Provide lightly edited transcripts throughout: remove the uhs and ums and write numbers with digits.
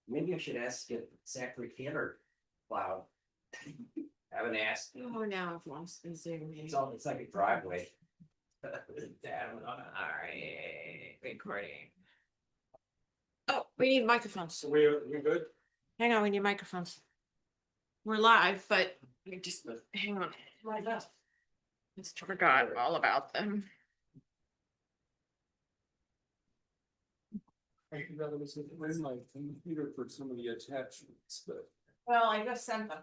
Maybe I should ask if Zachary Tanner plowed. Haven't asked. Oh, now I've lost the Zoom. It's like a driveway. Damn, all right, recording. Oh, we need microphones. So we good? Hang on, we need microphones. We're live, but we just, hang on. Just forgot all about them. I think that was in my computer for some of the attachments, but Well, I just sent them.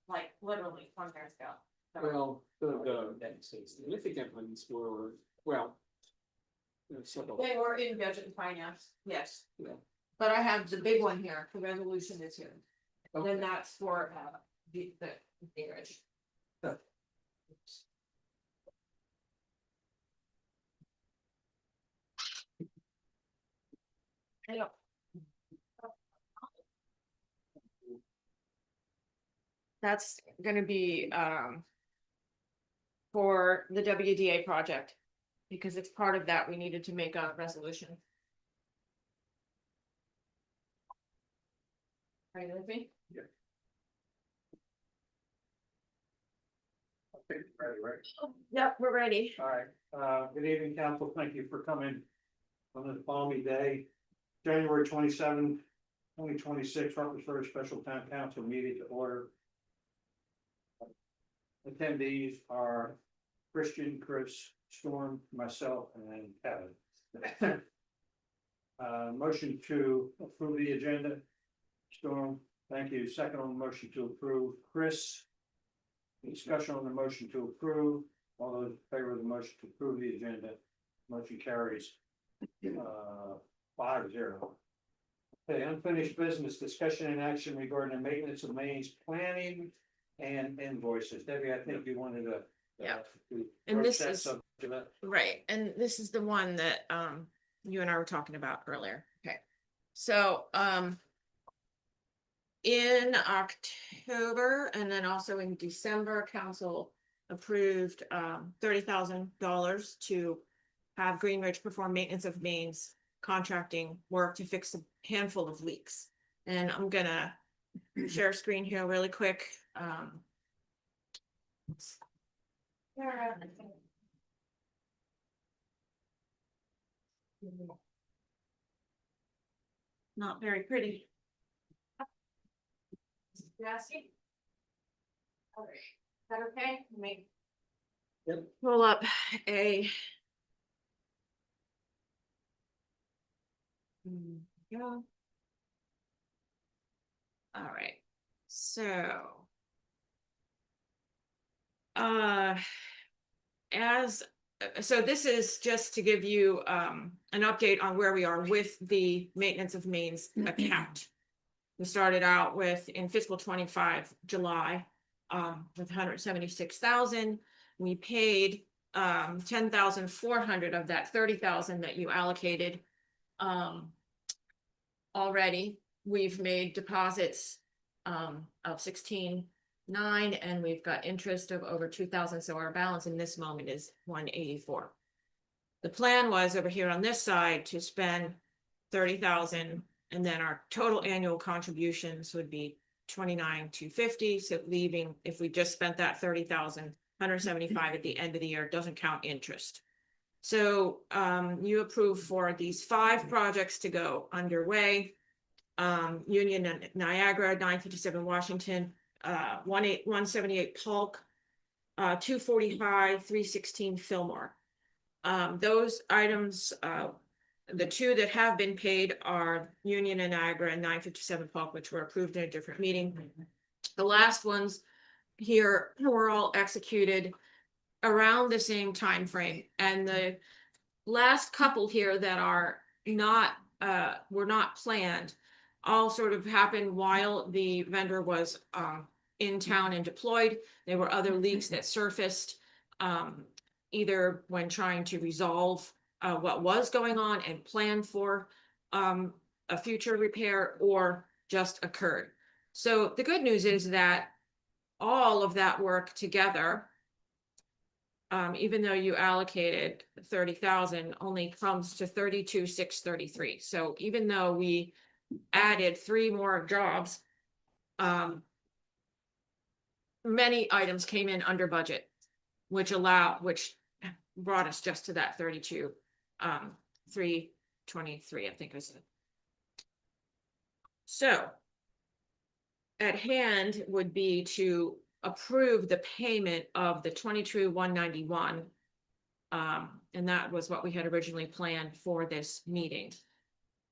Like, literally, 20 minutes ago. well, the significant ones were, well. There's several. They were in budget and finance, yes. Yeah. But I have the big one here, the resolution is here. Okay. Then that's for, the marriage. I don't. That's gonna be, for the WDA project. Because it's part of that, we needed to make a resolution. Are you with me? Okay, right. Yep, we're ready. All right, good evening, council. Thank you for coming on this balmy day. January 27, 2026, Rutherford Special Town Council meeting to order. Attendees are Christian, Chris, Storm, myself, and Kevin. Motion to approve the agenda. Storm, thank you. Second on the motion to approve, Chris. Discussion on the motion to approve. All those in favor of the motion to approve the agenda, motion carries 5-0. Okay, unfinished business, discussion and action regarding the maintenance of mains planning and invoices. Debbie, I think you wanted to. Yeah. to And this broach that is- subject. Right, and this is the one that you and I were talking about earlier. Okay. So in October and then also in December, council approved $30,000 to have Greenridge perform maintenance of mains contracting work to fix a handful of leaks. And I'm gonna share screen here really quick. Not very pretty. Jesse? All right, is that okay? Let me Yep. pull up a. Yeah. All right, so. So this is just to give you an update on where we are with the maintenance of mains account. We started out with in fiscal 25 July with 176,000. We paid 10,400 of that 30,000 that you allocated already. We've made deposits of 16,900 and we've got interest of over 2,000. So our balance in this moment is 184. The plan was over here on this side to spend 30,000 and then our total annual contributions would be 29,250. So leaving, if we just spent that 30,000, 175 at the end of the year, doesn't count interest. So you approved for these 5 projects to go underway. Union and Niagara, 957 Washington, 178 Polk, 240 High, 316 Fillmore. Those items, the 2 that have been paid are Union and Niagara and 957 Polk, which were approved in a different meeting. The last ones here were all executed around the same time frame, and the last couple here that are not were not planned all sort of happened while the vendor was in town and deployed. There were other leaks that surfaced either when trying to resolve what was going on and plan for a future repair or just occurred. So the good news is that all of that work together even though you allocated 30,000, only comes to 32,633. So even though we added 3 more jobs, many items came in under budget, which brought us just to that 32, 323, I think I said. So at hand would be to approve the payment of the 22,191. And that was what we had originally planned for this meeting.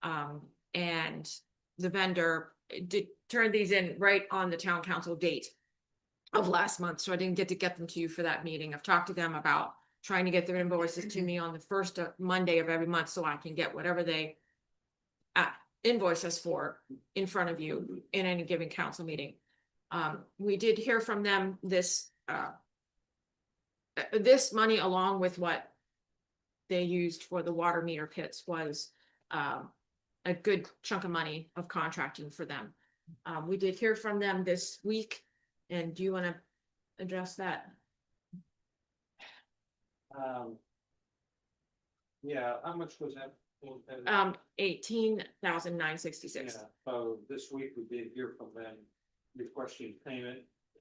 And the vendor did turn these in right on the town council date of last month, so I didn't get them to you for that meeting. I've talked to them about trying to get their invoices to me on the first Monday of every month, so I can get whatever they invoice us for in front of you in any given council meeting. We did hear from them this money, along with what they used for the water meter pits, was a good chunk of money of contracting for them. We did hear from them this week, and do you want to address that? Yeah, how much was that? 18,966. Yeah, so this week we did hear from them requesting payment,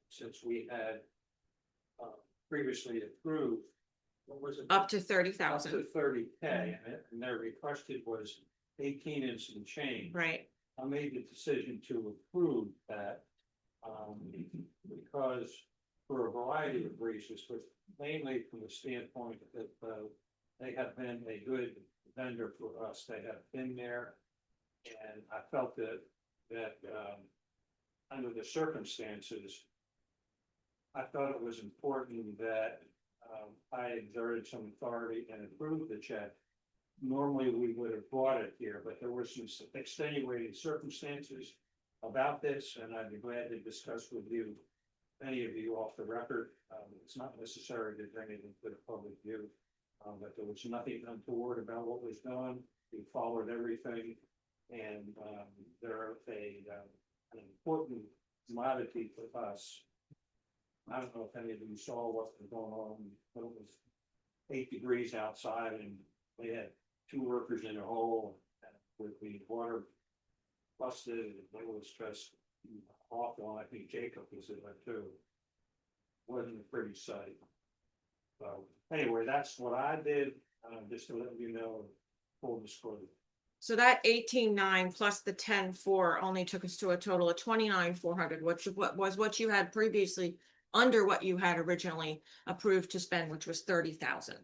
since we had previously approved, what was it? Up to Up to 30,000, 30K, and their requested was 18 and some change. right? I made the decision to approve that, because for a variety of reasons, but mainly from the standpoint that they have been a good vendor for us. They have been there, and I felt that under the circumstances, I thought it was important that I exerted some authority and approved the check. Normally, we would have brought it here, but there were some extenuating circumstances about this, and I'd be glad to discuss with you, any of you, off the record. It's not necessary to bring it into the public view, but there was nothing untoward about what was done. We followed everything, and they're an important commodity for us. I don't know if any of you saw what was going on, but it was 8 degrees outside, and they had 2 workers in a hole with the water busted, and it was just awful. I think Jacob was in there too. Wasn't a pretty sight. So anyway, that's what I did, just to let you know, full disclosure. So that 18,900 plus the 10,400 only took us to a total of 29,400, which was what you had previously, under what you had originally approved to spend, which was 30,000.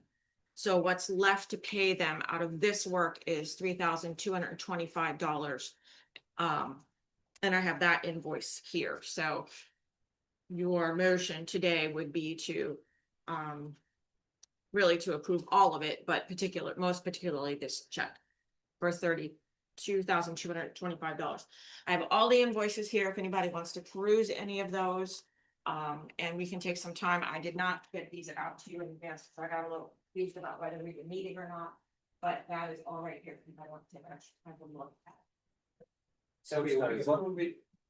So what's left to pay them out of this work is $3,225. And I have that invoice here. So your motion today would be to really to approve all of it, but most particularly this check for $32,225. I have all the invoices here if anybody wants to peruse any of those. And we can take some time. I did not get these out to you in advance, so I got a little confused about whether we were meeting or not. But that is all right here. If I want to take a look at.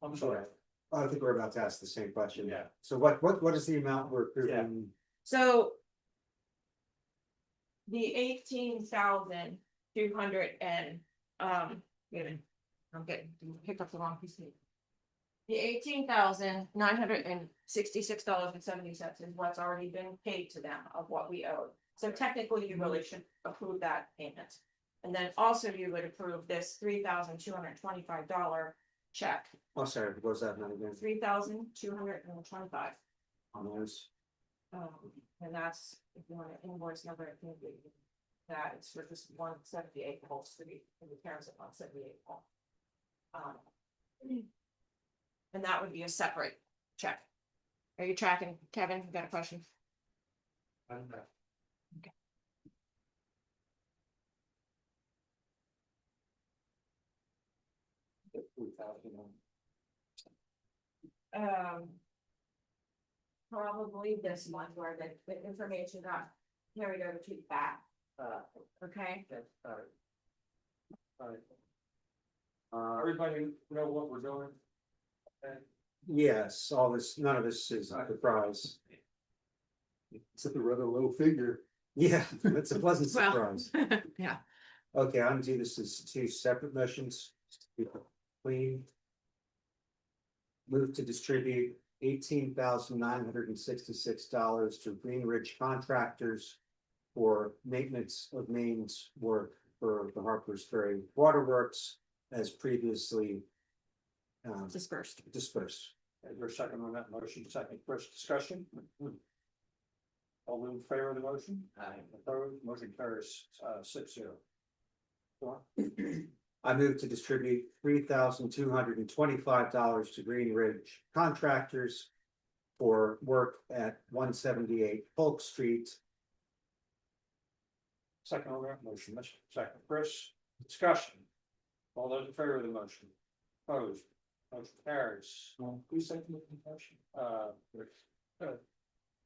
I'm sorry. I think we're about to ask the same question. Yeah. So what is the amount we're approving? So the 18,200 and wait a minute, I'm getting picked up the wrong piece of paper. The $18,966.70 is what's already been paid to them of what we owed. So technically, you really should approve that payment. And then also you would approve this $3,225 check. Oh, sorry, what was that number again? 3,225. On those? And that's, if you want an invoice number, I think that it's for just 178 Whole Street, in the terms of 178 Whole. And that would be a separate check. Are you tracking, Kevin? You got a question? I don't know. Okay. Probably this one where the information got carried over to the back. Okay. All right. Everybody know what we're doing? Okay. Yes, all this, none of this is a surprise. It's a rather low figure. Yeah, it's a pleasant Well, surprise. yeah, Okay, I'm gonna do this as two separate motions. to keep it Clean. Move to distribute $18,966 to Green Ridge Contractors for maintenance of mains work for the Harper's Ferry Waterworks as previously dispersed. dispersed. Is there a second on that motion? Second, first discussion? All in favor of the motion? Aye. Opposed, motion carries 6-0. Go on. I move to distribute $3,225 to Green Ridge Contractors for work at 178 Polk Street. Second on that motion, Mr. Second, Chris, discussion. All those in favor of the motion? Opposed, motion carries. Who seconded the motion?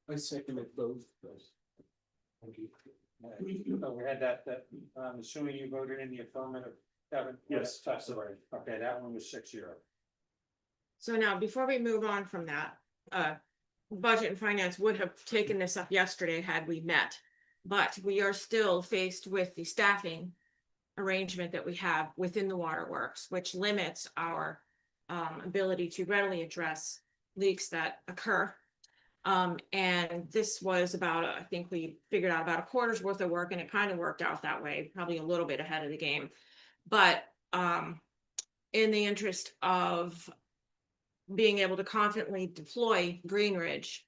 I seconded both. Thank you. We had that, I'm assuming you voted in the affirmative, Kevin? Yes, Absolutely. Okay, that one was 6-0. So now, before we move on from that, Budget and Finance would have taken this up yesterday had we met. But we are still faced with the staffing arrangement that we have within the waterworks, which limits our ability to readily address leaks that occur. And this was about, I think we figured out about a quarter's worth of work, and it kind of worked out that way, probably a little bit ahead of the game. But in the interest of being able to confidently deploy Green Ridge,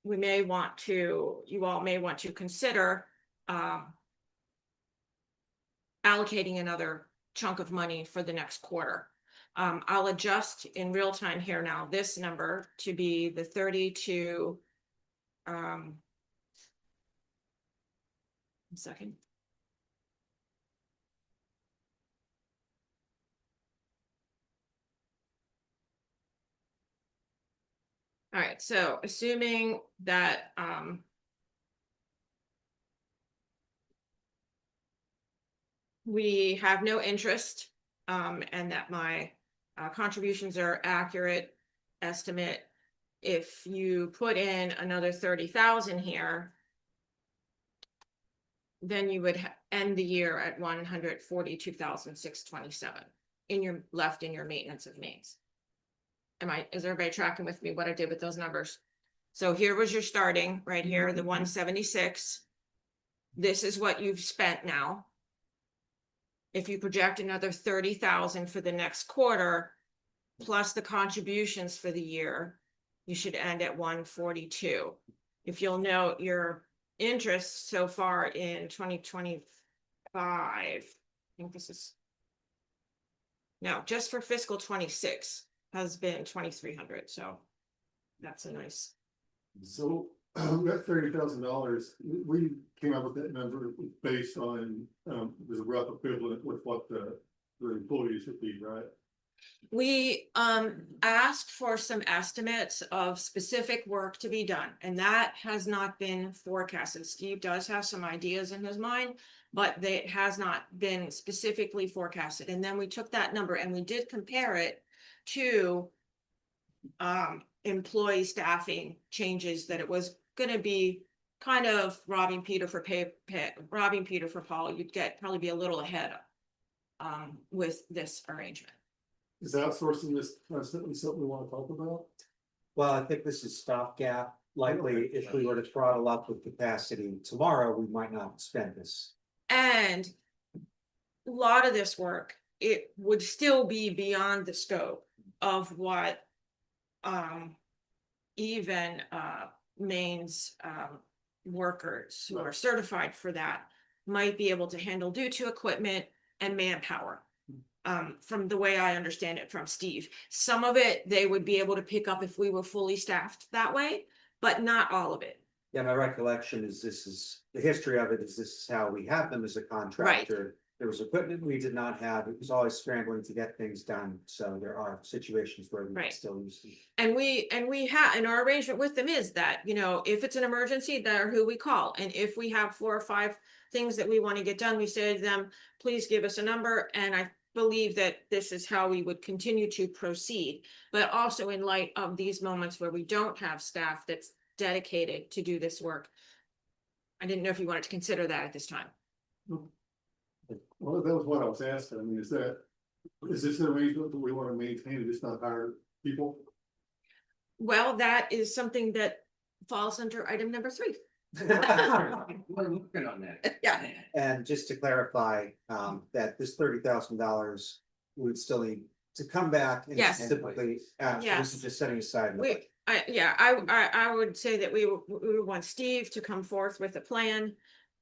we may want to, you all may want to consider allocating another chunk of money for the next quarter. I'll adjust in real time here now, this number to be the 32. One second. All right, so assuming that we have no interest and that my contributions are accurate estimate, if you put in another 30,000 here, then you would end the year at 142,627 in your left in your maintenance of mains. Is everybody tracking with me what I did with those numbers? So here was your starting right here, the 176. This is what you've spent now. If you project another 30,000 for the next quarter, plus the contributions for the year, you should end at 142. If you'll note, your interest so far in 2025, I think this is, no, just for fiscal 26 has been 2,300. So that's a nice. So that $30,000, we came up with that number based on, there's a rough equivalent with what the employees would be, right? We asked for some estimates of specific work to be done, and that has not been forecasted. Steve does have some ideas in his mind, but it has not been specifically forecasted. And then we took that number and we did compare it to employee staffing changes, that it was going to be kind of robbing Peter for robbing Peter for Paul. You'd probably be a little ahead with this arrangement. Is outsourcing this constantly something we want to talk about? Well, I think this is stopgap. Likely, if we were to throttle up with capacity tomorrow, we might not spend this. And a lot of this work, it would still be beyond the scope of what even mains workers who are certified for that might be able to handle due to equipment and manpower. From the way I understand it from Steve, some of it they would be able to pick up if we were fully staffed that way, but not all of it. Yeah, my recollection is the history of it is this is how we have them as a contractor. There was equipment we did not have. It was always scrambling to get things done. So there are situations where we can still use them. And we have, and our arrangement with them is that, you know, if it's an emergency, they're who we call. And if we have 4 or 5 things that we want to get done, we say to them, please give us a number. And believe that this is how we would continue to proceed, but also in light of these moments where we don't have staff that's dedicated to do this work. I didn't know if you wanted to consider that at this time. Well, that was what I was asking. I mean, is this the arrangement that we want to maintain and just not hire people? Well, that is something that falls under item number 3. We're looking on that. Yeah. And just to clarify, that this $30,000 would still need to come back. And Yes. Typically, this Yes. is just setting aside. I would say that we would want Steve to come forth with a plan.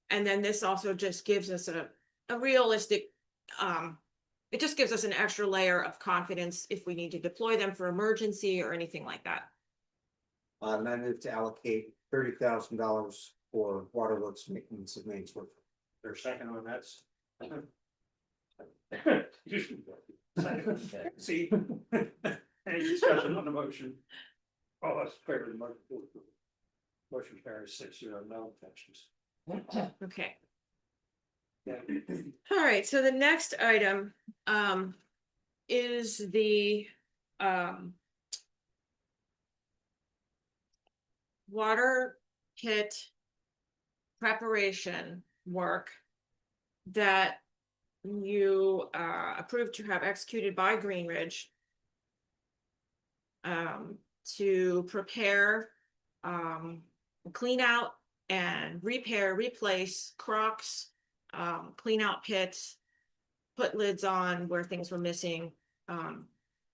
And then this also just gives us a realistic, it just gives us an extra layer of confidence if we need to deploy them for emergency or anything like that. And I move to allocate $30,000 for waterworks maintenance of mains work. There's a second on that. See, any discussion on the motion? All those in favor of the motion. Motion carries 6-0, no objections. Okay. Yeah. All right, so the next item is the water pit preparation work that you approved to have executed by Greenridge to prepare, clean out and repair, replace crocks, clean out pits, put lids on where things were missing.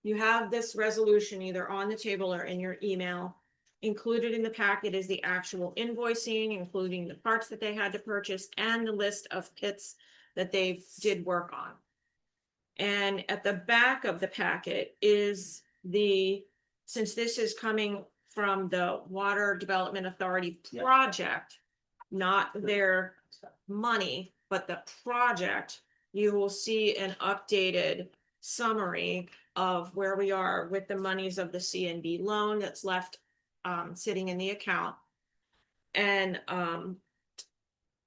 You have this resolution either on the table or in your email. Included in the packet is the actual invoicing, including the parts that they had to purchase and the list of pits that they did work on. And at the back of the packet is since this is coming from the Water Development Authority Yeah. project, not their money, but the project, you will see an updated summary of where we are with the monies of the CNB loan that's left sitting in the account. And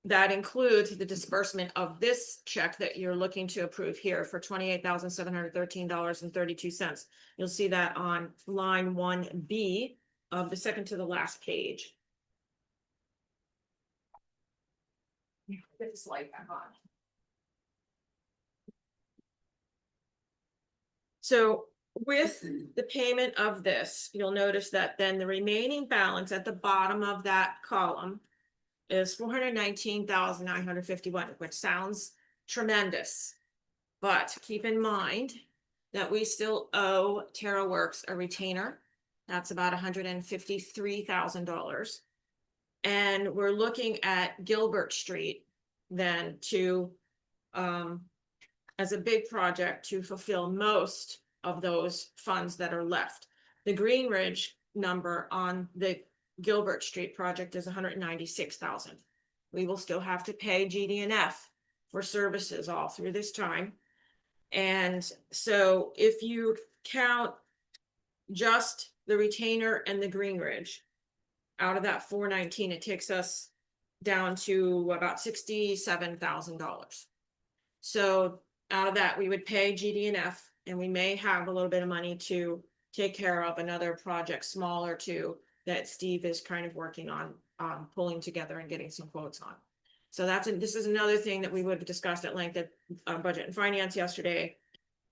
that includes the disbursement of this check that you're looking to approve here for $28,713.32. You'll see that on line 1B of the second to the last page. Get the slide back on. So with the payment of this, you'll notice that then the remaining balance at the bottom of that column is $419,951, which sounds tremendous. But keep in mind that we still owe TerraWorks a retainer. That's about $153,000. And we're looking at Gilbert Street then to, as a big project to fulfill most of those funds that are left. The Greenridge number on the Gilbert Street project is $196,000. We will still have to pay GD&F for services all through this time. And so if you count just the retainer and the Greenridge, out of that 419, it takes us down to about $67,000. So out of that, we would pay GD&F, and we may have a little bit of money to take care of another project, smaller too, that Steve is kind of working on pulling together and getting some quotes on. So this is another thing that we would have discussed at length at Budget and Finance yesterday.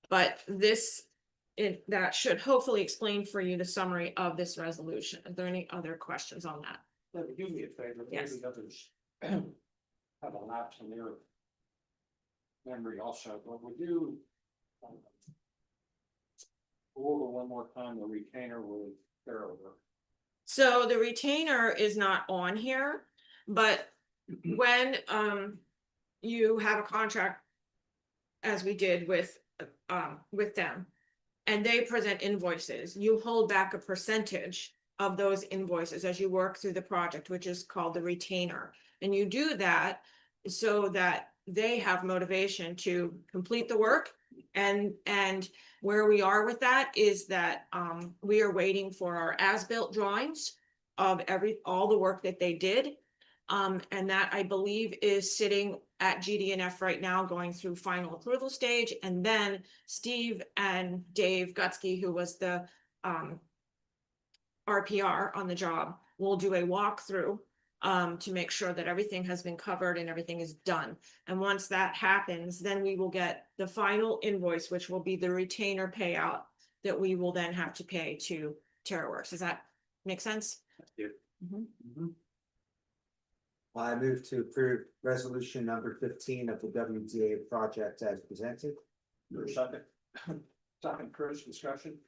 But that should hopefully explain for you the summary of this resolution. Are there any other questions on that? Do me a favor, Yes. maybe others have a lapse in their memory also, but would you go over one more time the retainer with TerraWorks? So the retainer is not on here, but when you have a contract, as we did with them, and they present invoices, you hold back a percentage of those invoices as you work through the project, which is called the retainer. And you do that so that they have motivation to complete the work. And where we are with that is that we are waiting for our as-built drawings of all the work that they did. And that I believe is sitting at GDNF right now, going through final approval stage, and then Steve and Dave Gutsky, who was the RPR on the job, will do a walkthrough to make sure that everything has been covered and everything is done. And once that happens, then we will get the final invoice, which will be the retainer payout that we will then have to pay to TerraWorks. Does that make sense? Mhm. I move to approve resolution number 15 of the WDA project as presented. Your second. Second, Chris, discussion.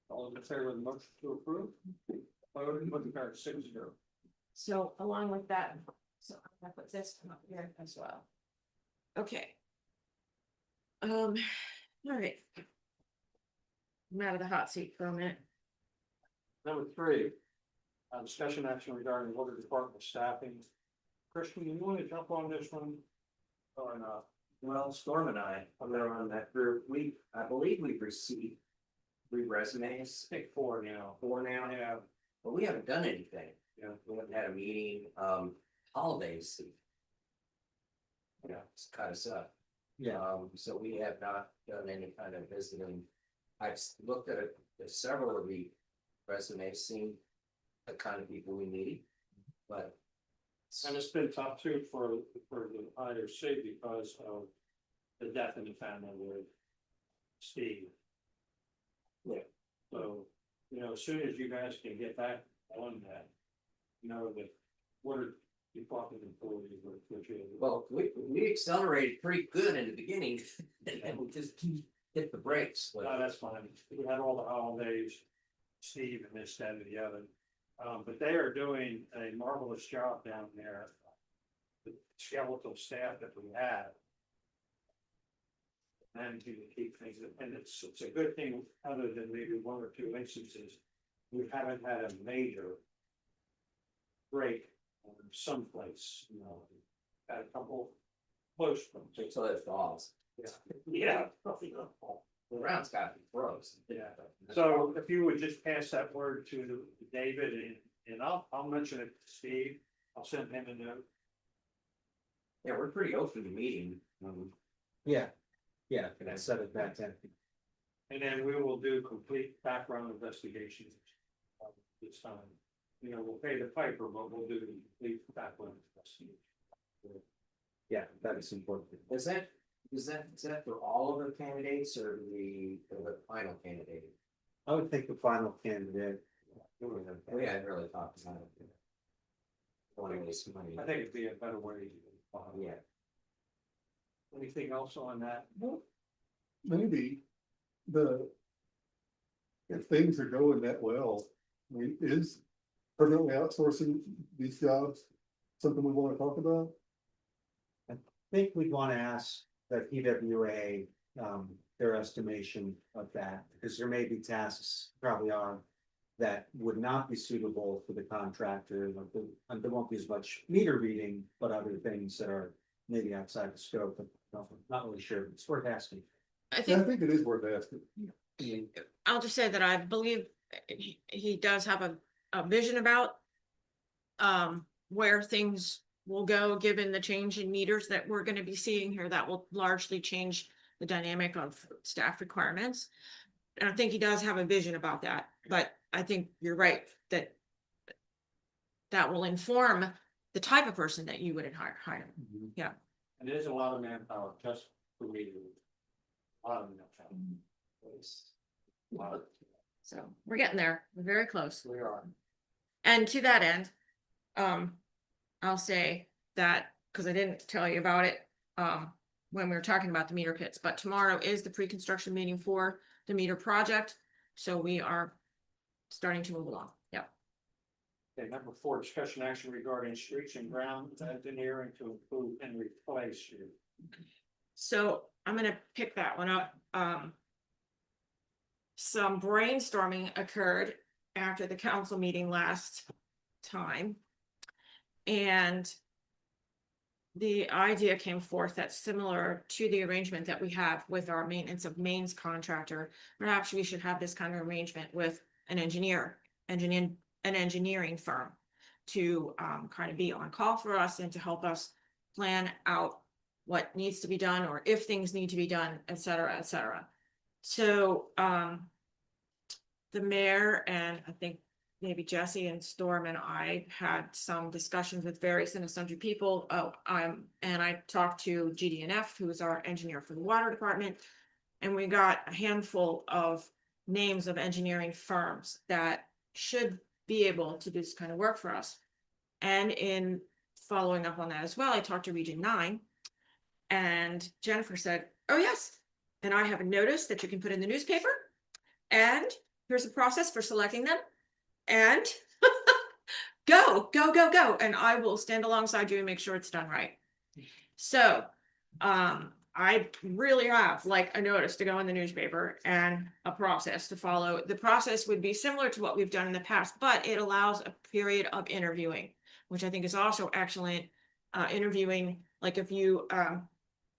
All in favor of the motion to approve? Voting with carried 6-0. So along with that, so I put this up here as well. Okay. All right. I'm out of the hot seat for a minute. Number 3. Discussion action regarding water department staffing. Christian, you want to jump on this one? Or not? Well, Storm and I are on that group. I believe we've received 3 resumes, I think 4 now. 4 now, Yeah, but we haven't done anything. yeah, We haven't had a meeting, holidays. It's kind of suck. So we have not done any kind of visiting. I've looked at several of the resumes, seen the kind of people we need, but. and it's been tough too for the IRC because of the death in the family with Steve. Yeah. So, as soon as you guys can get back on that, that water department employees were appreciated. Well, we accelerated pretty good in the beginning, and we just hit the brakes. No, that's fine. We had all the holidays, Steve and this, that, and the other. But they are doing a marvelous job down there. The skeletal staff that we have. Managing to keep things, and it's a good thing, other than maybe 1 or 2 instances, we haven't had a major break someplace, had a couple close ones. Until it falls. Yeah. The ground's got to be frozen. Yeah. So if you would just pass that word to David and I'll mention it to Steve, I'll send him a note. Yeah, we're pretty open to meeting. Yeah, can I set it back then? And then we will do complete background investigations. This time, we'll pay the piper, but we'll do the complete background investigation. Yeah, that is important. Is that for all of the candidates or the final candidate? I would think the final candidate. We hadn't really talked about it. Wanting to waste money. I think it'd be a better way. Yeah. Anything else on that? Maybe if things are going that well, I mean, is permanently outsourcing these jobs something we want to talk about? I think we'd want to ask the PWA, their estimation of that, because there may be tasks, probably are, that would not be suitable for the contractor, and there won't be as much meter reading, but other things that are maybe outside the scope, but not really sure, it's worth asking. I Yeah, I think think it is worth asking. I'll just say that I believe he does have a vision about where things will go, given the change in meters that we're going to be seeing here. That will largely change the dynamic of staff requirements. And I think he does have a vision about that, but I think you're right that will inform the type of person that you would hire. And there's a lot of manpower just for me. A lot of manpower. A lot of- So we're getting there. We're very close. We are. And to that end, I'll say that, because I didn't tell you about it, when we were talking about the meter pits, but tomorrow is the pre-construction meeting for the meter project. So we are starting to move along. Yeah. Okay, number 4, discussion action regarding streets and ground engineering to improve and replace you. So I'm gonna pick that one up. Some brainstorming occurred after the council meeting last time. And the idea came forth that's similar to the arrangement that we have with our maintenance of mains contractor. Perhaps we should have this kind of arrangement with an engineering firm to kind of be on call for us and to help us plan out what needs to be done, or if things need to be done, et cetera, et cetera. So, the mayor and I think maybe Jesse and Storm and I had some discussions with various and sundry people. And I talked to GDNF, who is our engineer for the water department. And we got a handful of names of engineering firms that should be able to do this kind of work for us. And in following up on that as well, I talked to Region 9. And Jennifer said, oh, yes. And I have a notice that you can put in the newspaper. And here's a process for selecting them. And go. And I will stand alongside you and make sure it's done right. So I really have like a notice to go in the newspaper and a process to follow. The process would be similar to what we've done in the past, but it allows a period of interviewing, which I think is also excellent. Interviewing, like if you,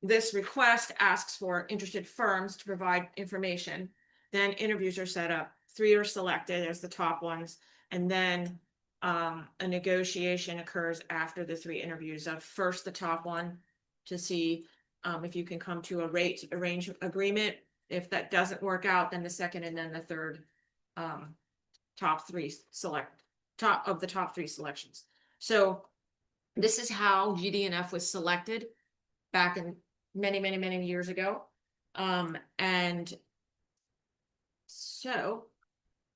this request asks for interested firms to provide information, then interviews are set up. 3 are selected as the top ones, and then a negotiation occurs after the 3 interviews of first the top one to see if you can come to a rate agreement. If that doesn't work out, then the second and then the third top 3 selections. So this is how GDNF was selected back in many years ago. And so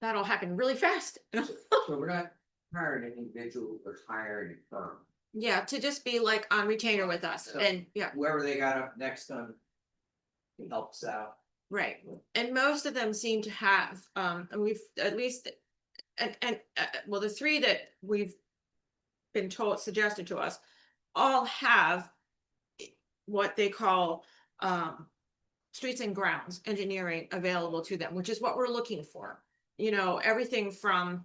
that'll happen really fast. So we're not hiring an individual, we're hiring a firm. Yeah, to just be like on retainer with us. So- And yeah, Whoever they got up next on helps out. right. And most of them seem to have, and we've at least, well, the 3 that we've been told, suggested to us, all have what they call streets and grounds engineering available to them, which is what we're looking for. You know, everything from,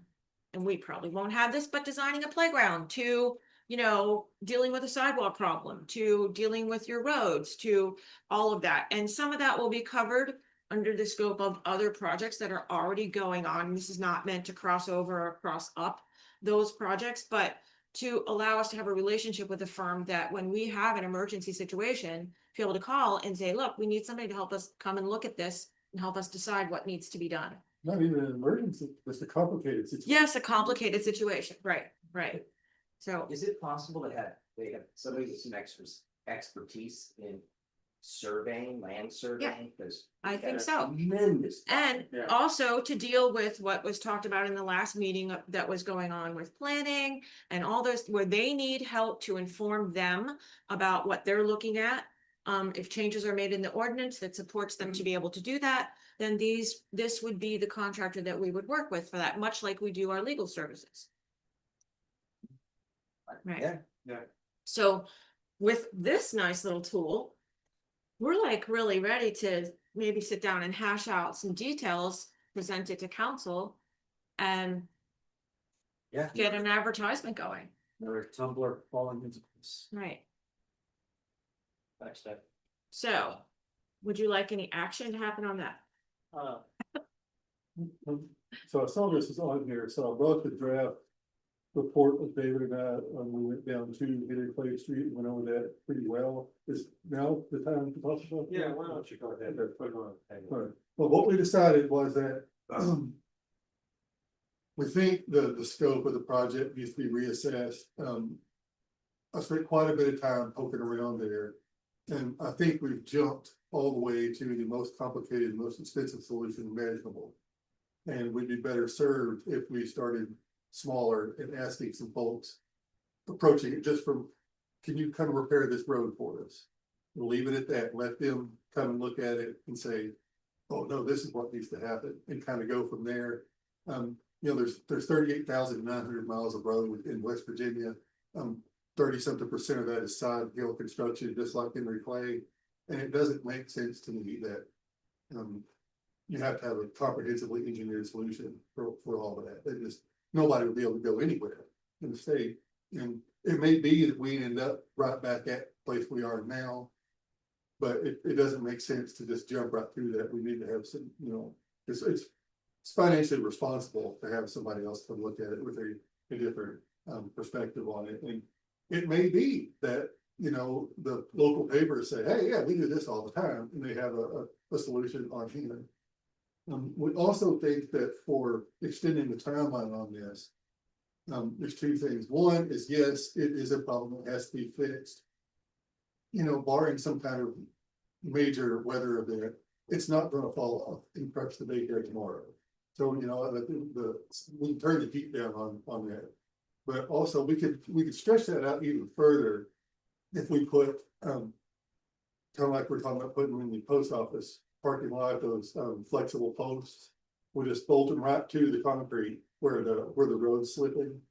and we probably won't have this, but designing a playground to, you know, dealing with a sidewalk problem, to dealing with your roads, to all of that. And some of that will be covered under the scope of other projects that are already going on. This is not meant to cross over or cross up those projects, but to allow us to have a relationship with a firm that when we have an emergency situation, be able to call and say, look, we need somebody to help us come and look at this and help us decide what needs to be done. Not even an emergency, just a complicated situation. Yes, a complicated situation, right. So, Is it possible to have, they have somebody with some expertise in surveying, land surveying? Because I think so. Tremendous. and Yeah. also to deal with what was talked about in the last meeting that was going on with planning and all this, where they need help to inform them about what they're looking at. If changes are made in the ordinance that supports them to be able to do that, then this would be the contractor that we would work with for that, much like we do our legal services. Right. Yeah. So with this nice little tool, we're like really ready to maybe sit down and hash out some details, present it to council, and Yeah. get an advertisement going. Another Tumblr falling into place. Right. Thanks, Deb. So would you like any action to happen on that? So I saw this is on here, so I brought the draft report with David and I, we went down to Henry Clay Street and went over that pretty well. Is now the time to talk about? that? Yeah, why don't you go ahead and put it on. Right. Well, what we decided was that we think the scope of the project needs to be reassessed. I spent quite a bit of time poking around there. And I think we've jumped all the way to the most complicated, most expensive solution imaginable. And we'd be better served if we started smaller and asking some folks, approaching it just from, can you come repair this road for us? We'll leave it at that, let them come and look at it and say, oh, no, this is what needs to happen, and kind of go from there. You know, there's 38,900 miles of road in West Virginia. 30-something% of that is side hill construction, just like Henry Clay. And it doesn't make sense to me that you have to have a comprehensively engineered solution for all of that. It just, nobody would be able to go anywhere in the state. And it may be that we end up right back at the place we are now. But it doesn't make sense to just jump right through that. We need to have some, you know, it's financially responsible to have somebody else come look at it with a different perspective on it. And it may be that you know, the local papers say, hey, yeah, we do this all the time, and they have a solution on hand. We also think that for extending the timeline on this. There's two things. One is, yes, it is a problem that has to be fixed. You know, barring some kind of major weather event, it's not gonna fall off and crush the daycare tomorrow. So, you know, we can turn the heat down on that. But also, we could stretch that out even further if we put, kind of like we're talking about putting in the post office parking lot, those, flexible posts. We just bolt them right to the concrete where the road's slipping.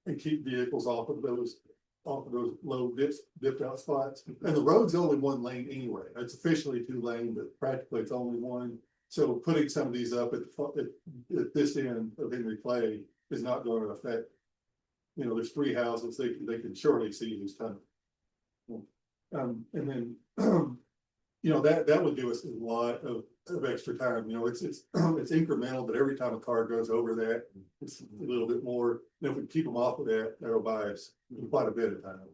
And keep vehicles off of those low dipped out spots. And the road's only one lane anyway. It's officially 2 lane, but practically it's only one. So putting some of these up at this end of Henry Clay is not going to affect. You know, there's 3 houses, they can surely see who's coming. And then, you know, that would give us a lot of extra time, you know, it's incremental, but every time a car goes over that, it's a little bit more. And if we keep them off of that, that'll buy us quite a bit of time.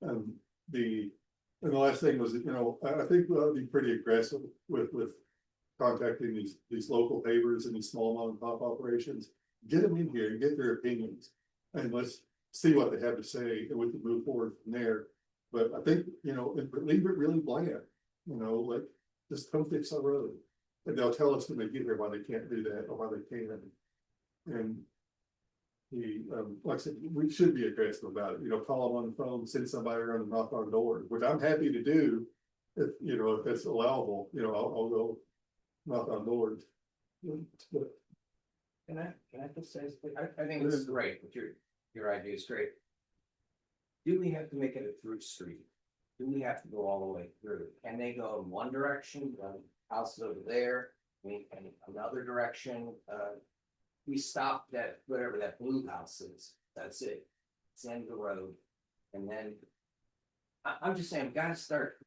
And the last thing was, you know, I think we'll be pretty aggressive with contacting these local pavers and these small mom and pop operations. Get them in here and get their opinions, and let's see what they have to say, and we can move forward from there. But I think, you know, leave it really bland, you know, like just come fix our road. And they'll tell us when they get here why they can't do that or why they can. And like I said, we should be aggressive about it, you know, call them on the phone, send somebody around and knock on doors, which I'm happy to do. If, you know, if it's allowable, you know, I'll go knock on doors. But Can I just say, I think this is great, but your idea is great. Do we have to make it a through street? Do we have to go all the way through? Can they go in one direction, house over there, and another direction? We stopped at whatever that blue house is, that's it. It's the end of the road. And then, I'm just saying, we gotta start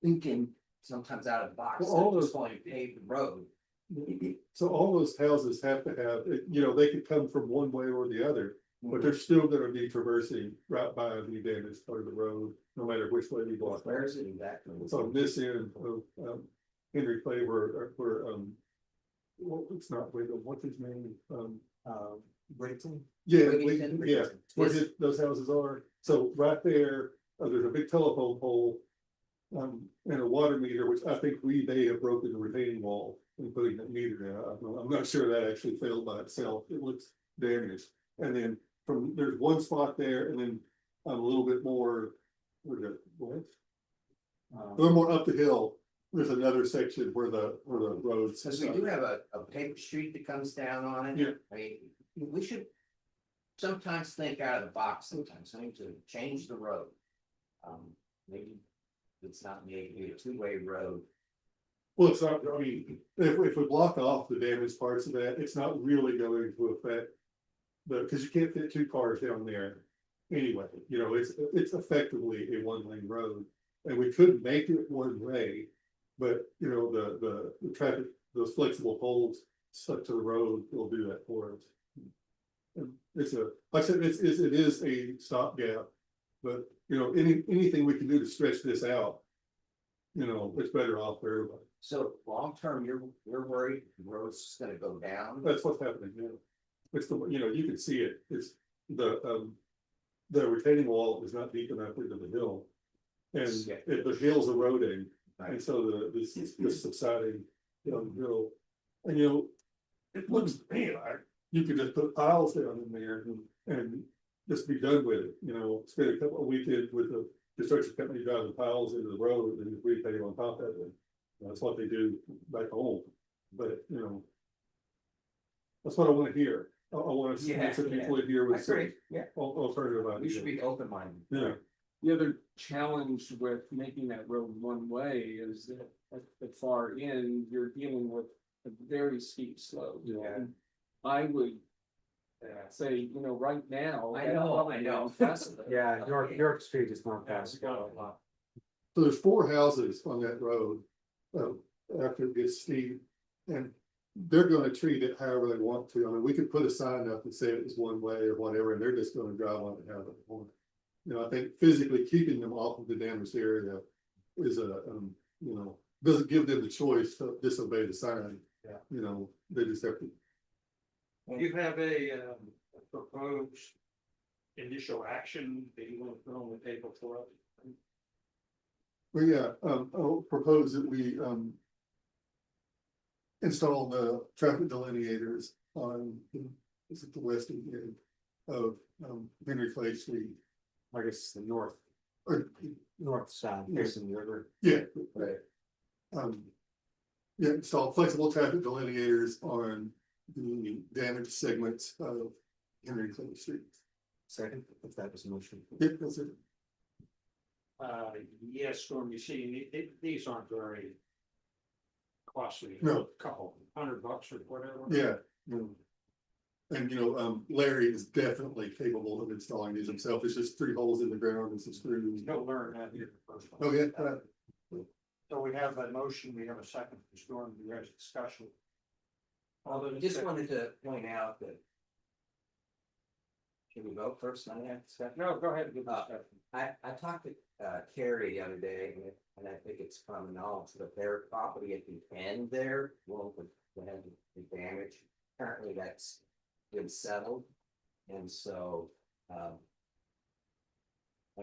thinking sometimes out of the box, Well, all not just those- going to pave the road. so all those houses have to have, you know, they could come from one way or the other. But they're still gonna be traversing right by the damaged part of the road, no matter which way we go. Where is it exactly? It's on this end of Henry Clay where well, it's not Wiggum, what's his name? Brayton? Yeah, Wiggington? yeah, where Yes. those houses are. So right there, there's a big telephone pole. And a water meter, which I think they have broken the retaining wall and putting that meter in. I'm not sure that actually failed by itself. It looks damaged. And then there's one spot there and then a little bit more, what? A little more up the hill, there's another section where the roads. Since we do have a paper street that comes down on it. Yeah. I mean, we should sometimes think out of the box sometimes, I need to change the road. Maybe it's not maybe a 2-way road. Well, it's not, I mean, if we block off the damaged parts of that, it's not really going to affect. Because you can't fit 2 cars down there anyway, you know, it's effectively a 1-lane road. And we could make it 1 way, but you know, the traffic, those flexible poles stuck to the road will do that for us. And it's like I said, it is a stopgap, but you know, anything we can do to stretch this out, you know, it's better off for everybody. So long term, you're worried the road's just gonna go down? That's what's happening now. It's you know, you can see it, it's the retaining wall is not deep enough into the hill. And the hill's eroding, and so the subsiding hill, and you know, it looks, man, you could just put piles down in there and just be done with it, you know, spend a couple of weekends with the construction company driving piles into the road and just repave on top of it. That's what they do back home, but you know, that's what I want to hear. I want to see some people in here with some alternative ideas. We should be open minded. Yeah. The other challenge with making that road 1 way is that at the far end, you're dealing with a very steep slope. Yeah. And I would say, you know, right now. I know. Yeah, York Street is not passable. So there's 4 houses on that road, after it gets steep, and they're gonna treat it however they want to. I mean, we could put a sign up and say it was 1 way or whatever, and they're just gonna drive on it how they want. You know, I think physically keeping them off of the damaged area is you know, doesn't give them the choice to disobey the sign. Yeah. You know, they just have to. You have a proposed initial action that you want to put on the table for us? Well, yeah, I'll propose that we, install the traffic delineators on, is it the western end of, Henry Clay Street? I guess it's the north, Or, north-south facing the river. yeah, Right. yeah, install flexible traffic delineators on the damaged segments of Henry Clay Street. Second, if that was a motion. Yep, that's it. Yes, Storm, you see, these aren't very costly. No. Couple $100 or whatever. Yeah. And you know, Larry is definitely capable of installing these himself. It's just 3 holes in the ground and some screws. He'll learn that here first. Oh, yeah, So we have a motion, we have a second for Storm, the rest discussion. All those in Just favor- wanted to point out that. Can we vote first on that stuff? No, go ahead and give discussion. I talked to Carrie the other day, and I think it's common knowledge that their property at the end there, well, the had the damage. Currently, that's been settled, and so, my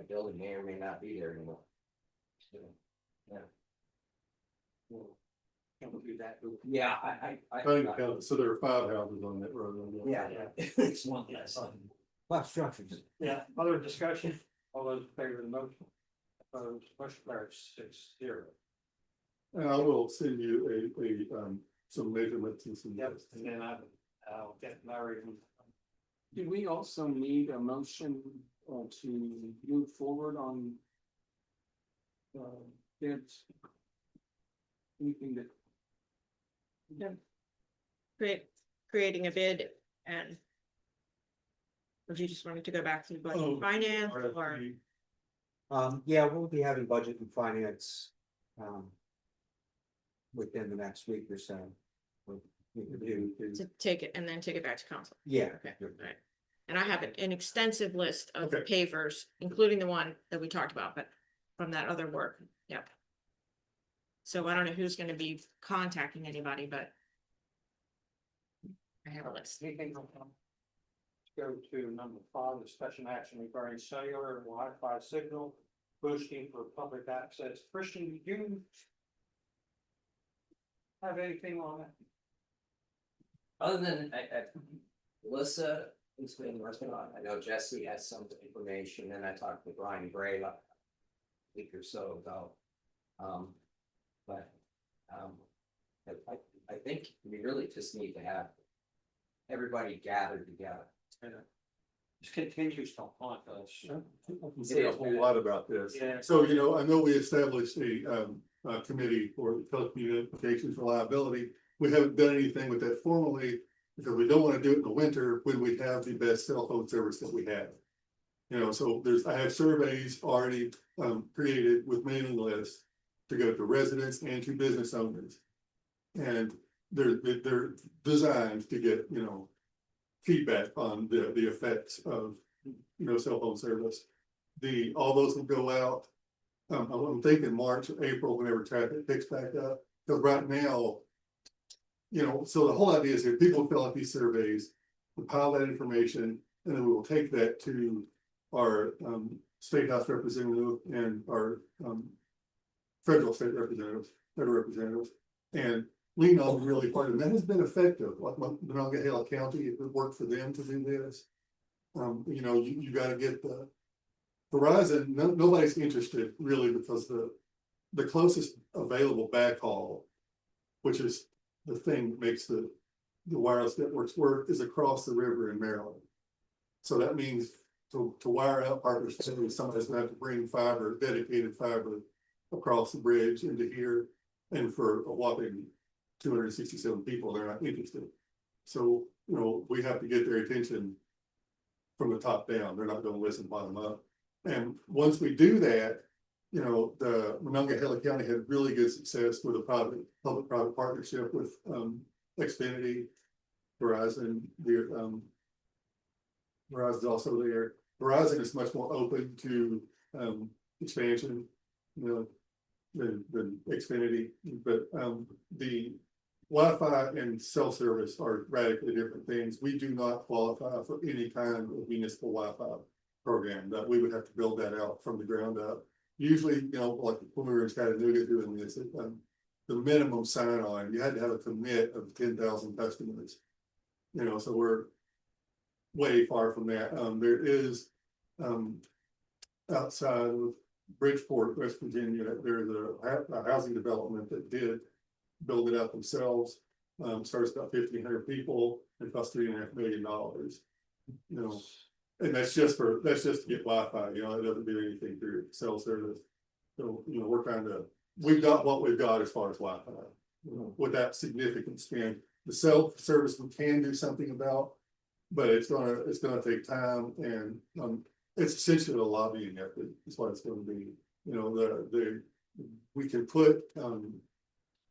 building may or may not be there anymore. So, yeah. Can we do that? Yeah, I didn't count it. So there are 5 houses on that road. Yeah, it's one less. Lot structures. Yeah, other discussion, all those in favor of the motion? Opposed, motion carries 6-0. And I will send you some measurements and some. Yep, and then I'll get Larry. Do we also need a motion to move forward on bids? Anything that, Creating a bid and. Would you just want me to go back to budget Oh, and finance or? Yeah, we'll be having budget and finance. Within the next week or so. We could do, To take it and then take it back to council. yeah. Okay, alright. And I have an extensive list of Okay. pavers, including the one that we talked about, but from that other work, yep. So I don't know who's gonna be contacting anybody, but. I have a list. Anything from them? Let's go to number 5, discussion action regarding cellular and Wi-Fi signal boosting for public access. Christian, do you have anything on that? Other than, Melissa has been working on, I know Jesse has some information, and I talked to Brian Gray a week or so ago. But, I think we really just need to have everybody gathered together. This continues to haunt us. I can say a whole lot about this. Yeah. So, you know, I know we established a committee for telecommunications reliability. We haven't done anything with that formally because we don't want to do it in the winter when we have the best cell phone service that we have. You know, so I have surveys already created with mailing lists to go to residents and to business owners. And they're designed to get, you know, feedback on the effects of, you know, cell phone service. All those will go out. I'm thinking March or April, whenever traffic picks back up, because right now. You know, so the whole idea is that people fill out these surveys, compile that information, and then we will take that to our state house representative and our federal representatives, and lean on really hard, and that has been effective. Like Monongahela County, it worked for them to do this. You know, you got to get the Verizon. Nobody's interested really because the closest available backhaul, which is the thing that makes the wireless networks work, is across the river in Maryland. So that means to wire out partners, somebody's gonna have to bring fiber, dedicated fiber across the bridge into here. And for a whopping 267 people, they're not interested. So, you know, we have to get their attention from the top down. They're not gonna listen bottom up. And once we do that, you know, the Monongahela County had really good success with a public-private partnership with Xfinity, Verizon. Verizon's also there, Verizon is much more open to, expansion, you know, than Xfinity, but, the Wi-Fi and cell service are radically different things. We do not qualify for any kind of municipal Wi-Fi program, that we would have to build that out from the ground up. Usually, you know, like when we were in Chattanooga doing this, the minimum sign on, you had to have a commit of 10,000 customers. You know, so we're way far from that. There is, outside of Bridgeport, West Virginia, there's a housing development that did build it out themselves. Starts about 1,500 people, it costs $3.5 million. You know, and that's just to get Wi-Fi, you know, it doesn't do anything through cell service. So, you know, we've got what we've got as far as Wi-Fi, you know, without significant spend. The cell service we can do something about, but it's gonna take time, and it's essentially a lobbying effort, is what it's gonna be. You know, we can put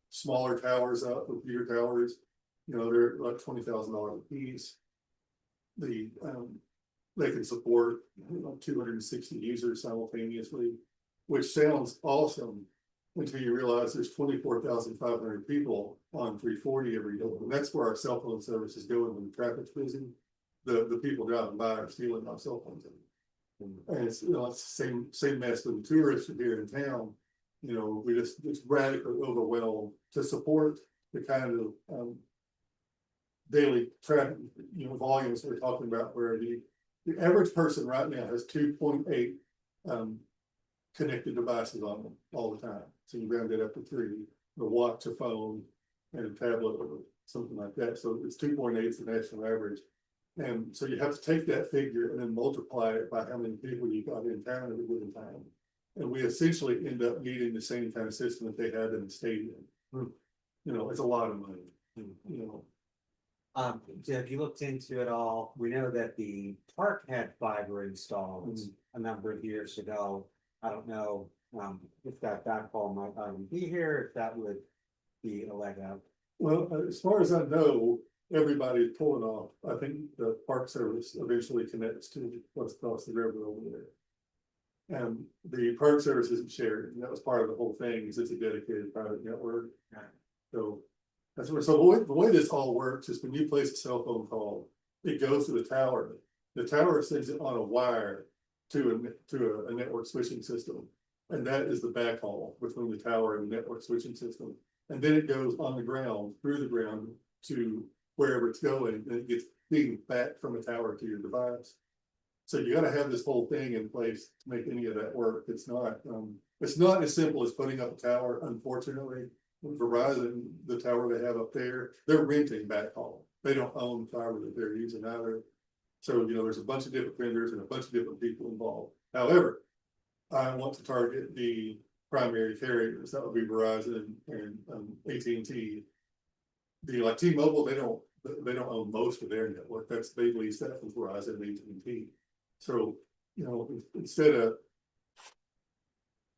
smaller towers up, computer towers, you know, they're like $20,000 a piece. They can support, you know, 260 users simultaneously, which sounds awesome until you realize there's 24,500 people on 340 every day. And that's where our cell phone service is going when the traffic's busy. The people driving by are stealing our cell phones. And it's, you know, it's the same mess with the tourists here in town. You know, it's radically overwhelmed to support the kind of daily traffic, you know, volumes we're talking about, where the average person right now has 2.8 connected devices on them all the time. So you round it up to 3, a watch, a phone, and a tablet, or something like that. So it's 2.8 is the national average. And so you have to take that figure and then multiply it by how many people you got in town at a given time. And we essentially end up needing the same kind of system that they had in the stadium. You know, it's a lot of money, you know. Have you looked into it all? We know that the park had fiber installed a number of years ago. I don't know, if that backhaul might already be here, if that would be a leg up. Well, as far as I know, everybody's pulling off. I think the Park Service eventually connects to what's across the river over there. And the Park Service isn't shared, and that was part of the whole thing, is it's a dedicated private network. So that's where, so the way this all works is when you place a cell phone call, it goes to the tower. The tower sends it on a wire to a network switching system. And that is the backhaul between the tower and the network switching system. And then it goes on the ground, through the ground, to wherever it's going, and it gets beamed back from the tower to your device. So you gotta have this whole thing in place to make any of that work. It's not as simple as putting up a tower, unfortunately. With Verizon, the tower they have up there, they're renting backhaul. They don't own fiber that they're using either. So, you know, there's a bunch of different vendors and a bunch of different people involved. However, I want to target the primary carriers. That would be Verizon and AT&T. Like T-Mobile, they don't own most of their network. They lease that from Verizon and AT&T. So, you know, instead of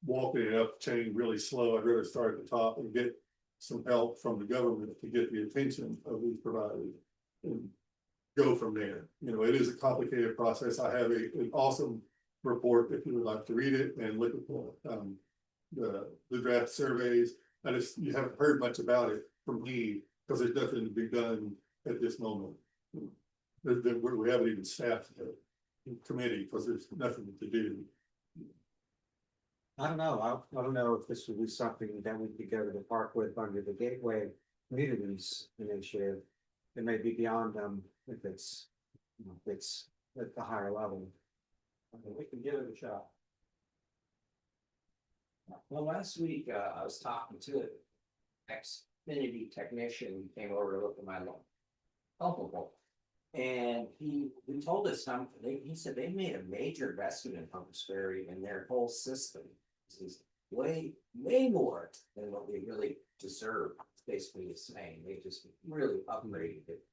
walking it up the chain really slow, I'd rather start at the top and get some help from the government to get the attention of these providers and go from there. You know, it is a complicated process. I have an awesome report if you would like to read it and look at the draft surveys. You haven't heard much about it from me because there's nothing to be done at this moment. We haven't even staffed the committee because there's nothing to do. I don't know. I don't know if this would be something that we could go to the park with under the Gateway Communities Initiative. It may be beyond them if it's at the higher level. We can give it a shot. Well, last week, I was talking to an Xfinity technician who came over to look at my telephone pole. And he told us something. He said they made a major investment in Hunter's Ferry, and their whole system is way more than what they really deserve. It's basically the same. They just really upgraded it.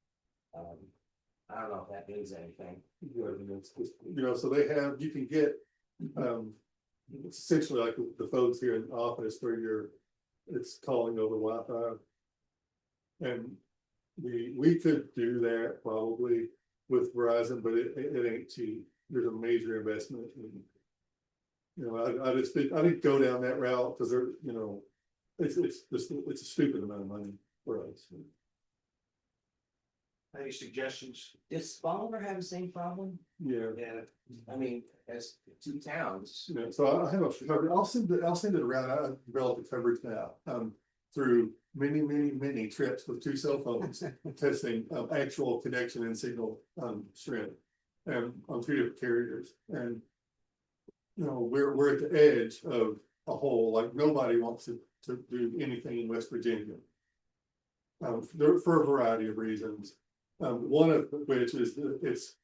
I don't know if that means anything. You know, so you can get, it's essentially like the folks here in the office where it's calling over Wi-Fi. And we could do that probably with Verizon, but it ain't cheap. there's a major investment. You know, I just think, I didn't go down that route, because they're, you know, it's a stupid amount of money for us. Any suggestions? Does Bolivar have the same problem? Yeah. Yeah, I mean, as two towns. Yeah, so I have a coverage, I'll send it around, I developed a coverage now, through many trips with 2 cell phones. Testing actual connection and signal, strength, and on 2 different carriers, and. You know, we're at the edge of a hole, like nobody wants to do anything in West Virginia. For a variety of reasons, one of which is that it's.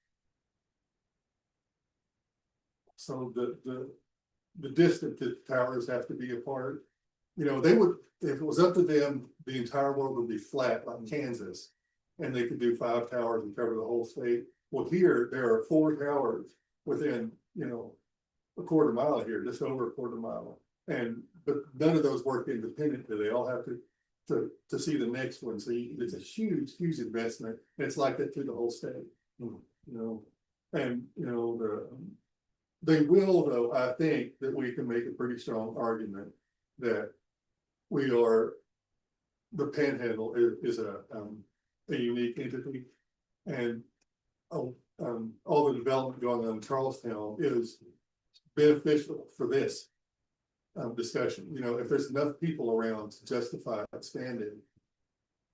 So the distance that the towers have to be apart, you know, they would, if it was up to them, the entire world would be flat like Kansas. And they could do 5 towers and cover the whole state. Well, here, there are 4 towers within, you know, a quarter mile here, just over a quarter mile. And, but none of those work independently, they all have to see the next one, so it's a huge investment, and it's like that through the whole state. You know, and, you know, they will, though, I think that we can make a pretty strong argument that we are, the Panhandle is a unique entity, and all the development going on in Charlestown is beneficial for this discussion. You know, if there's enough people around to justify expanding,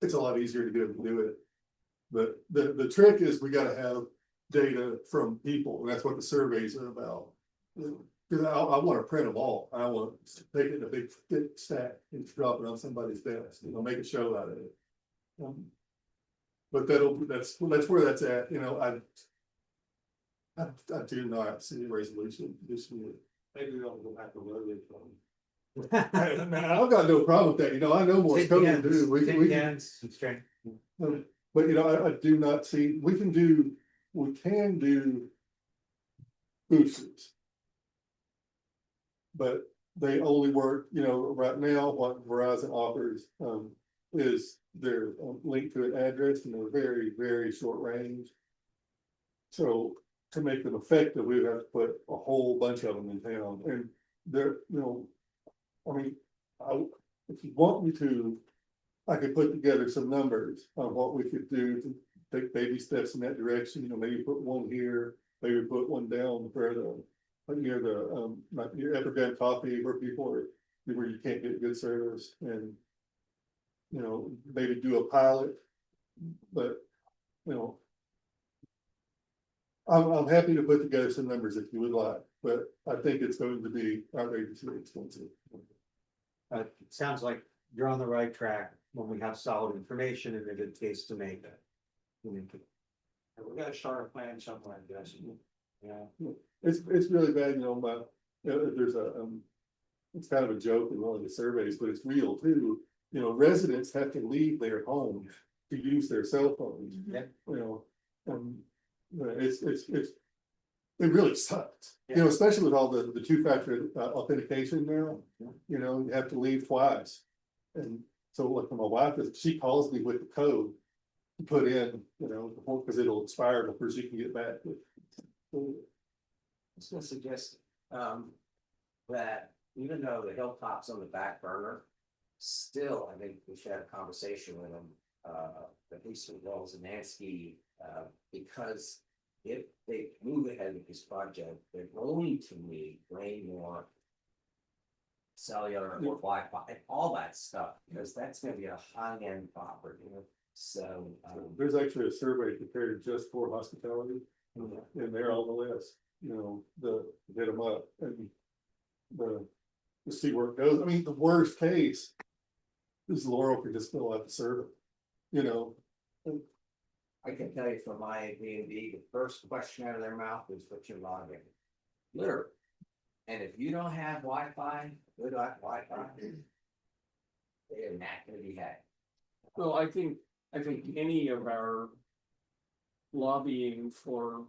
it's a lot easier to be able to do it. But the trick is we got to have data from people, and that's what the surveys are about. Because I want to print them all. I want to take it in a big thick stack and drop it on somebody's desk. You know, make a show out of it. But that's where that's at. You know, I do not see a resolution this year. Maybe we don't go back to where they from. I've got no problem with that. You know, I know more code to do. But you know, I do not see, we can do boosters. But they only work, you know, right now, what Verizon offers, is they're linked to an address, and they're very short range. So to make them effective, we would have to put a whole bunch of them in town, and they're, you know, I mean, if you want me to, I could put together some numbers on what we could do to take baby steps in that direction. You know, maybe put one here, maybe put one down further, near the like near Evergreen Coffee, where people are, where you can't get good service, and you know, maybe do a pilot. But you know, I'm happy to put together some numbers if you would like, but I think it's going to be outrageously expensive. It sounds like you're on the right track when we have solid information and a good case to make. We gotta start a plan somewhere, I guess. Yeah. It's really bad, you know, but there's it's kind of a joke in one of the surveys, but it's real too. You know, residents have to leave their homes to use their cell phones. Yeah. You know, it really sucks. You know, especially with all the 2-factor authentication now. You know, you have to leave twice, and so like my wife she calls me with the code to put in, you know, because it'll expire before she can get back. I was gonna suggest, that even though the hilltop's on the back burner, still, I think we should have a conversation with them, at least with Wells and Nansky, because if they move ahead with this project, they're going to need way more cellular or Wi-Fi and all that stuff, because that's gonna be a high-end property. So, There's actually a survey prepared just for hospitality, and they're on the list, you know, hit them up and to see where it goes. I mean, the worst case is Laurel could just fill out the survey, you know. I can tell you from my Airbnb, the first question out of their mouth is what's your login? Literally. And if you don't have Wi-Fi, good Wi-Fi, they're not gonna be happy. Well, I think any of our lobbying for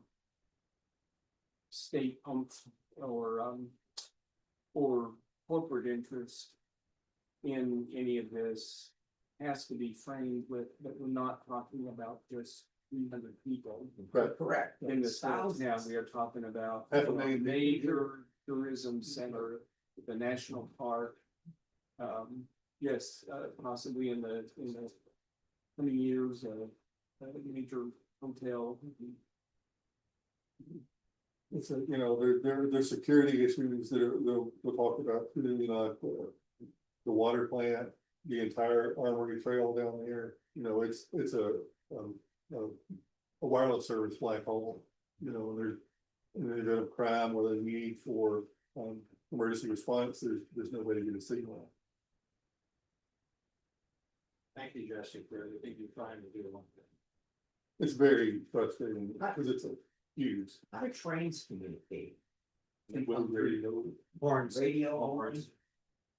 state pumps or corporate interest in any of this has to be framed with that we're not talking about just 300 people. Right. Correct. In the south now, Thousands. we are talking about Half a a million people. major tourism center, the national park. Yes, possibly in the coming years, a major hotel. It's a, you know, there's security issues that they'll talk about, you know, the water plant, the entire Armory Trail down there, you know, it's a wireless service black hole, you know, and there's a crime or a need for, emergency response, there's no way to get a signal. Thank you, Jesse, for everything you're trying to do. It's very frustrating because it's a huge. How do trains communicate? Horns. Radio horns.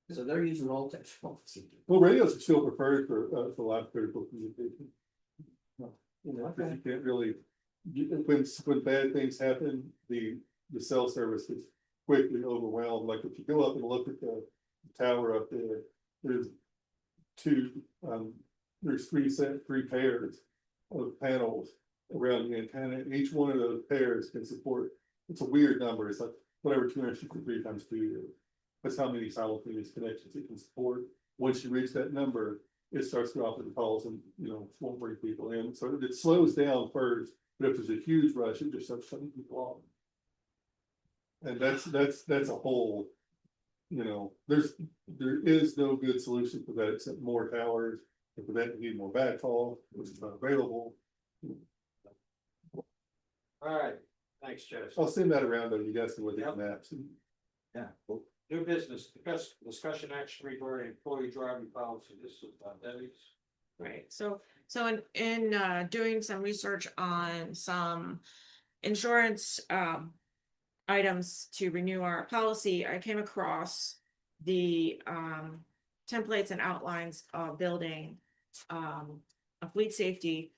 So they're using old technology. Well, radios are still preferred for live critical communication. You know, 'cause you can't really, when bad things happen, the cell service is quickly overwhelmed. Like if you go up and look at the tower up there, there's there's three pairs of panels around the antenna. And each one of those pairs can support, it's a weird number. It's like whatever 253 times 2 is. That's how many simultaneous connections it can support. Once you reach that number, it starts dropping calls and, you know, won't bring people in. So it slows down first, but if there's a huge rush, it just starts shutting people off. And that's a whole, you know, there is no good solution for that except more towers. And for that, you need more backhaul, which is not available. All right, thanks, Jesse. I'll send that around though, you guys can look at Yep. the maps. Yeah. New business, discussion action regarding employee driving policy, this is about Debbie's. Right, so in doing some research on some insurance items to renew our policy, I came across the templates and outlines of building a fleet safety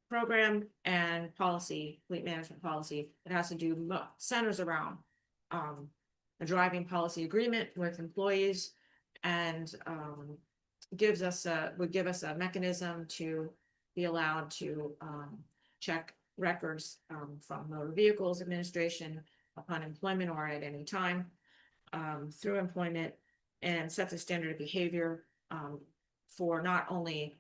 program and policy, fleet management policy that has to do centers around a driving policy agreement with employees and would give us a mechanism to be allowed to check records from motor vehicles administration upon employment or at any time through employment, and sets a standard of behavior for not only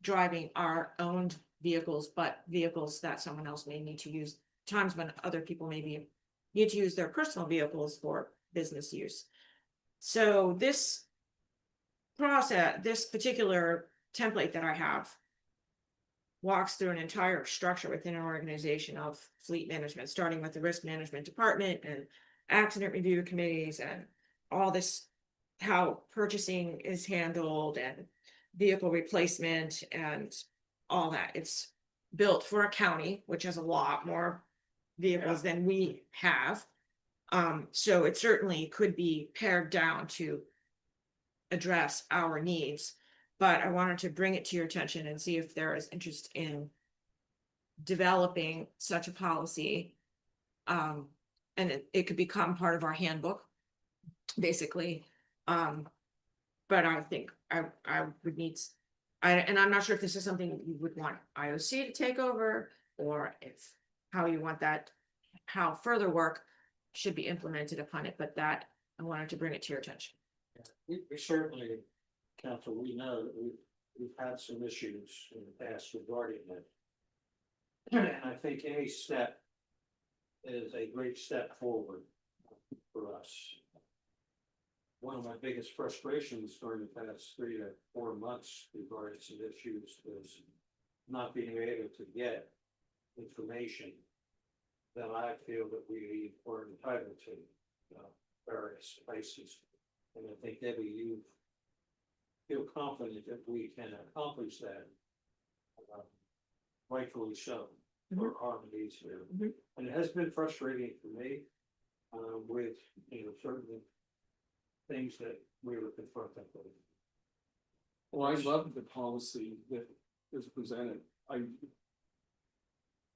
driving our owned vehicles, but vehicles that someone else may need to use, times when other people maybe need to use their personal vehicles for business use. So this process, this particular template that I have walks through an entire structure within an organization of fleet management, starting with the risk management department and accident review committees and all this, how purchasing is handled and vehicle replacement and all that. It's built for a county, which has a lot more vehicles than we have. So it certainly could be pared down to address our needs, but I wanted to bring it to your attention and see if there is interest in developing such a policy. And it could become part of our handbook, basically. But I think I would need, and I'm not sure if this is something you would want IOC to take over, or if how you want that, how further work should be implemented upon it, but that I wanted to bring it to your attention. We certainly, council, we know that we've had some issues in the past regarding that. And I think any step is a great step forward for us. One of my biggest frustrations during the past 3 to 4 months regarding some issues was not being able to get information that I feel that we were entitled to, various places. And I think, Debbie, you feel confident that we can accomplish that. Rightfully so, for our needs here. Mhm. And it has been frustrating for me, with, certain things that we were confronted with. Well, I love the policy that is presented. I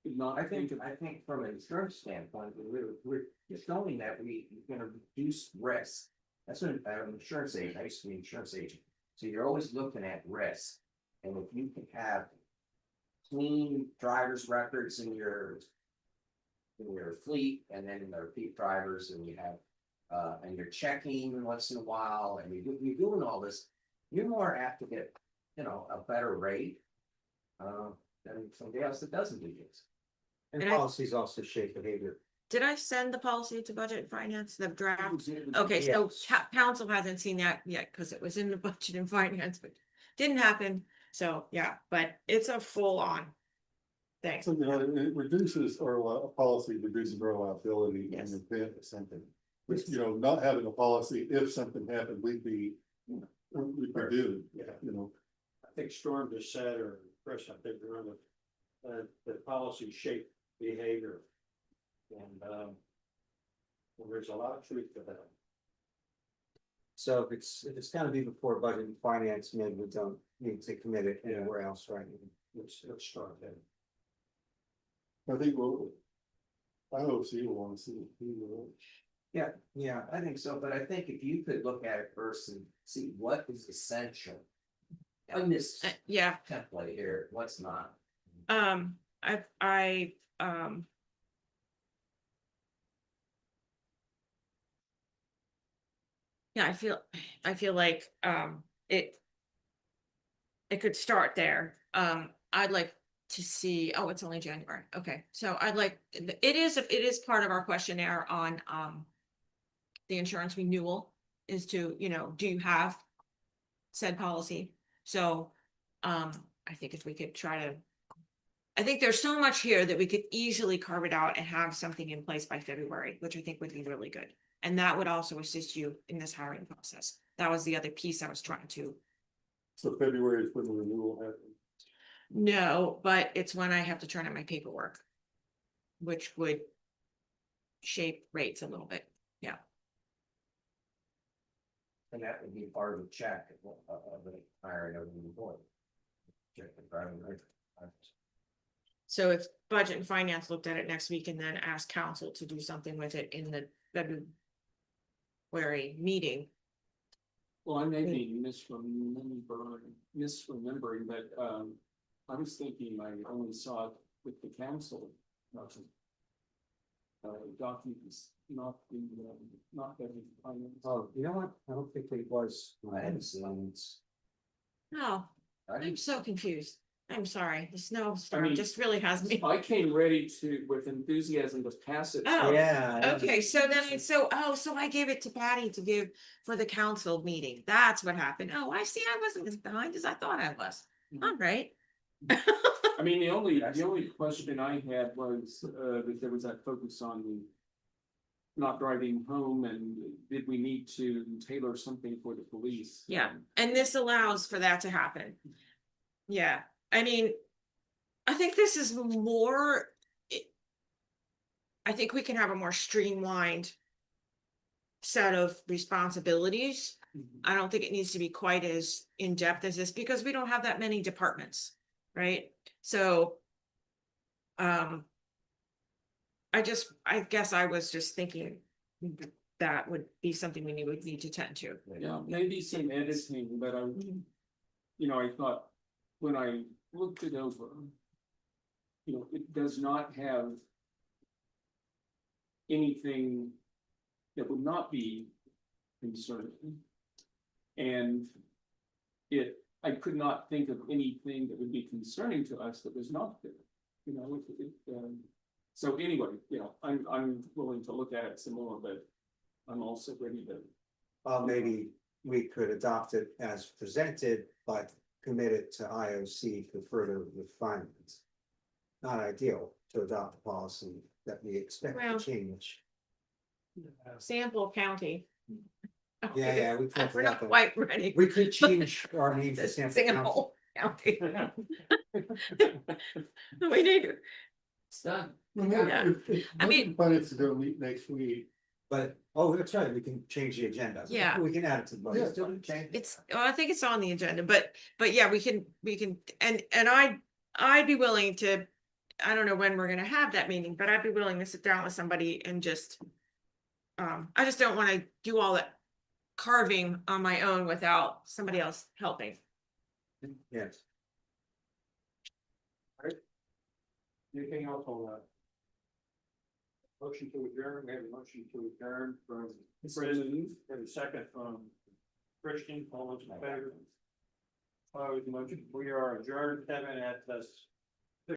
did not I think think from an insurance standpoint, we're showing that we're gonna reduce risk. That's what I'm an insurance agent, I used to be an insurance agent, so you're always looking at risk. And if you can have clean driver's records in your fleet, and then in the repeat drivers, and you have, and you're checking once in a while, and you're doing all this, you're more apt to get, you know, a better rate. Than somebody else that doesn't do this. And And I- policies also shape behavior. Did I send the policy to budget and finance, the draft? Okay, so Yes. council hasn't seen that yet, because it was in the budget and finance, but didn't happen. So, yeah, but it's a full on thing. So, you know, it reduces our policy, reduces our liability in Yes. the event of something. Which, you know, not having a policy, if something happened, we'd be doomed, you know. I think Storm just said, or Chris, I think they're on the policy shape behavior. And, well, there's a lot of truth to that. So if it's gonna be before budget and finance, maybe we don't need to commit it anywhere else, right? Let's start there. I think IOC will want to see it. Yeah, I think so, but I think if you could look at it first and see what is essential. In this Yeah, template here, what's not. yeah, I feel like, it could start there. I'd like to see, oh, it's only January. Okay, so I'd like, it is part of our questionnaire on, the insurance renewal is to, you know, do you have said policy? So, I think if we could try to, I think there's so much here that we could easily carve it out and have something in place by February, which I think would be really good. And that would also assist you in this hiring process. That was the other piece I was trying to, So February is when the renewal happens. no, but it's when I have to turn in my paperwork. Which would shape rates a little bit, yeah. And that would be part of the check of the hiring of the employee. Check the driving record. So if budget and finance looked at it next week and then asked council to do something with it in the February meeting. Well, I may be misremembering, but, I was thinking I only saw it with the council. Documents, not the, not the finance. Oh, you know what? I don't think it was. I hadn't seen it. No, I I'm didn't- so confused. I'm sorry, the snowstorm mean, just really has me. I came ready to, with enthusiasm, to pass it. Oh, Yeah. Okay, so then, so I gave it to Patty to give for the council meeting. That's what happened. Oh, I see, I wasn't as behind as I thought I was. All right. I mean, the only question I had was, that there was that focus on the not driving home, and did we need to tailor something for the police? Yeah, and this allows for that to happen. Yeah, I mean, I think this is more. I think we can have a more streamlined set of responsibilities. Mhm. I don't think it needs to be quite as in-depth as this because we don't have that many departments, right? So. I guess I was just thinking that would be something we would need to tend to. Yeah, maybe some editing, but I, you know, I thought when I looked it over, you know, it does not have anything that would not be concerning. And I could not think of anything that would be concerning to us that was not there, you know, so anyway, you know, I'm willing to look at it some more, but I'm also ready to. Maybe we could adopt it as presented, but commit it to IOC for further refinements. Not ideal to adopt a policy that we expect Well- to change. Sample county. Yeah, we We're talked not about that. quite ready. We could change our name to sample county. Sample county. We need, It's done. Yeah. I mean- Finance is gonna meet next week. But, oh, that's right, we can change the agenda. Yeah. We can add it to the budget. Okay. well, I think it's on the agenda, but yeah, we can, and I'd be willing to, I don't know when we're gonna have that meeting, but I'd be willing to sit down with somebody and just. I just don't wanna do all that carving on my own without somebody else helping. Yes. Anything else on that? Motion to adjourn, we have a motion to adjourn from Chris, we have a second from Christian, all those in favor? Opposed, motion, we are adjourned, Kevin, at